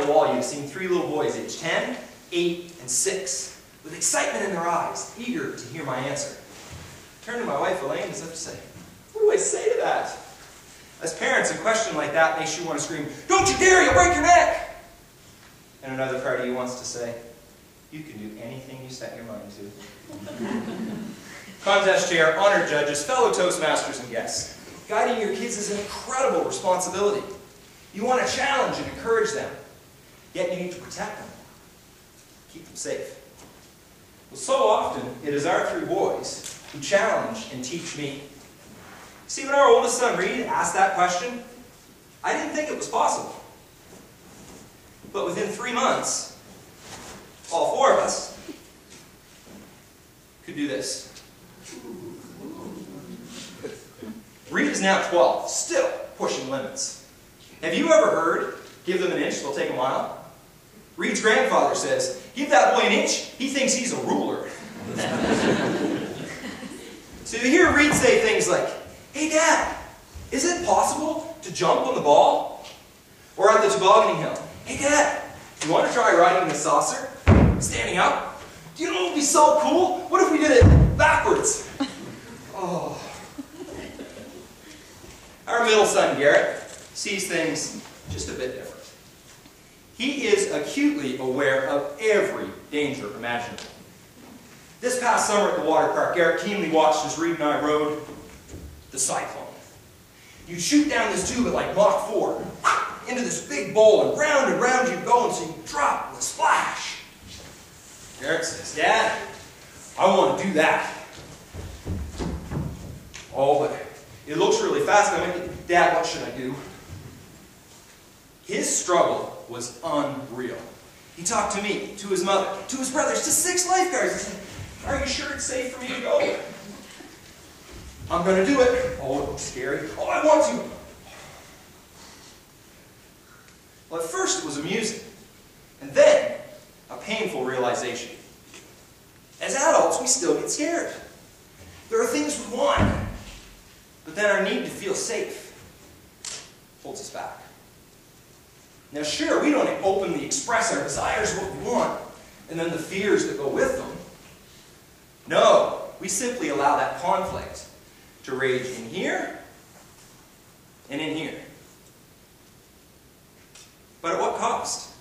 the wall, you've seen 3 little boys aged 10, 8, and 6, with excitement in their eyes, eager to hear my answer. I turned to my wife, Elaine, as if to say, what do I say to that? As parents, a question like that makes you want to scream, don't you dare, you'll break your neck! And another part of you wants to say, you can do anything you set your mind to. Contest chair, honored judges, fellow Toastmasters and guests, guiding your kids is an incredible responsibility. You want to challenge and encourage them, yet you need to protect them, keep them safe. Well, so often, it is our 3 boys who challenge and teach me. See, when our oldest son, Reed, asked that question, I didn't think it was possible. But within 3 months, all 4 of us could do this. Reed is now 12, still pushing limits. Have you ever heard, give them an inch, they'll take a mile? Reed's grandfather says, give that boy an inch, he thinks he's a ruler. So you hear Reed say things like, hey Dad, is it possible to jump on the ball? Or at the tobogganing hill, hey Dad, do you want to try riding the saucer? Standing up? Do you know what would be so cool? What if we did it backwards? Oh. Our middle son, Garrett, sees things just a bit different. He is acutely aware of every danger imaginable. This past summer at the water park, Garrett keenly watched as Reed and I rode the cyclone. You'd shoot down this tube at like Mach 4, into this big bowl, and round you'd go until you drop with a splash. Garrett says, Dad, I want to do that. Oh, but it looks really fast. I'm like, Dad, what should I do? His struggle was unreal. He talked to me, to his mother, to his brothers, to 6 lifeguards. He said, are you sure it's safe for me to go? I'm going to do it. Oh, it looks scary. Oh, I want to. Well, at first it was amusing, and then a painful realization. As adults, we still get scared. There are things we want, but then our need to feel safe holds us back. Now sure, we don't openly express our desires, what we want, and then the fears that go with them. No, we simply allow that conflict to rage in here and in here. But at what cost?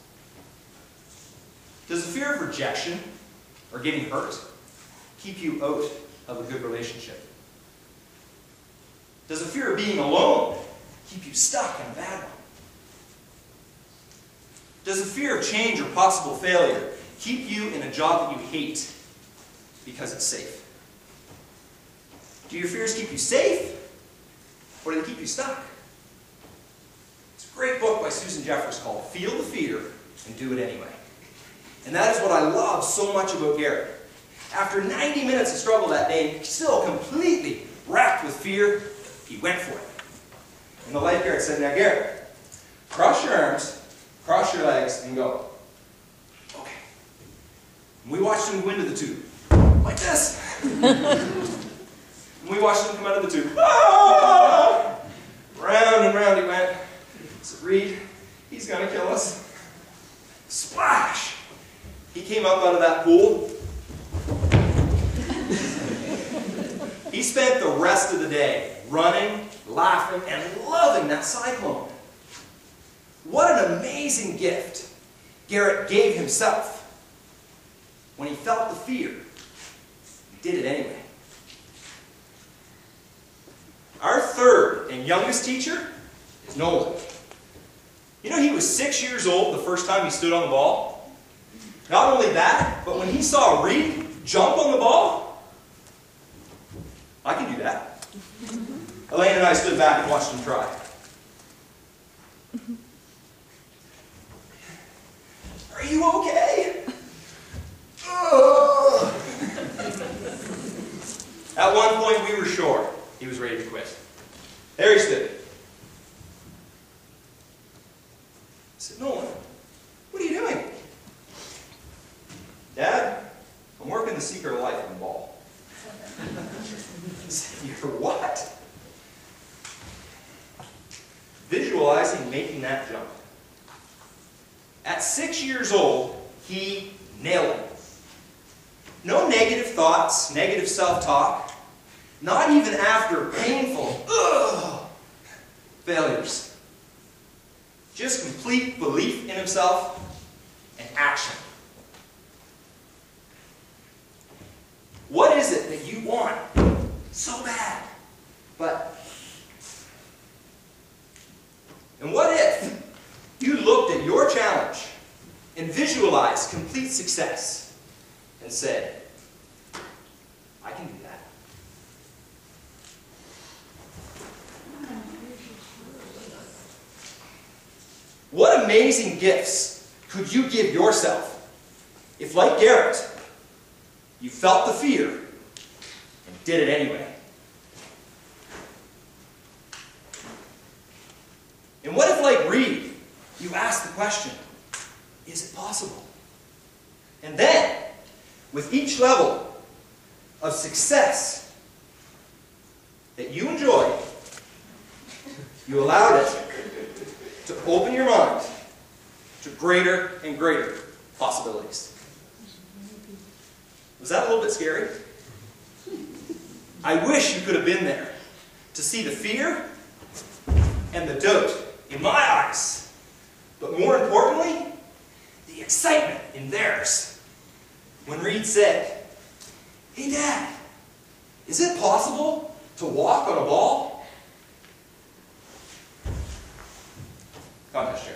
Does the fear of rejection or getting hurt keep you out of a good relationship? Does the fear of being alone keep you stuck in a bad one? Does the fear of change or possible failure keep you in a job that you hate because it's safe? Do your fears keep you safe, or do they keep you stuck? It's a great book by Susan Jeffers called Feel the Fear and Do It Anyway. And that is what I love so much about Garrett. After 90 minutes of struggle that day, still completely racked with fear, he went for it. And the lifeguard said, now Garrett, cross your arms, cross your legs, and go. Okay. And we watched him go into the tube. Like this. And we watched him come out of the tube. Ah! Round and round he went. I said, Reed, he's going to kill us. Splash! He came up out of that pool. He spent the rest of the day running, laughing, and loving that cyclone. What an amazing gift Garrett gave himself. When he felt the fear, he did it anyway. Our third and youngest teacher is Nolan. You know, he was 6 years old the first time he stood on the ball. Not only that, but when he saw Reed jump on the ball, I can do that. Elaine and I stood back and watched him try. Are you okay? At one point we were sure he was ready to quit. There he stood. I said, Nolan, what are you doing? Dad, I'm working the secret of life on the ball. I said, you're what? Visualizing making that jump. At 6 years old, he nailed it. No negative thoughts, negative self-talk, not even after painful failures. Just complete belief in himself and action. What is it that you want so bad? And what if you looked at your challenge and visualized complete success and said, I can do that. What amazing gifts could you give yourself if, like Garrett, you felt the fear and did it anyway? And what if, like Reed, you asked the question, is it possible? And then, with each level of success that you enjoyed, you allowed it to open your mind to greater and greater possibilities. Was that a little bit scary? I wish you could have been there to see the fear and the doubt in my eyes, but more importantly, the excitement in theirs. When Reed said, hey Dad, is it possible to walk on a ball? Contest chair.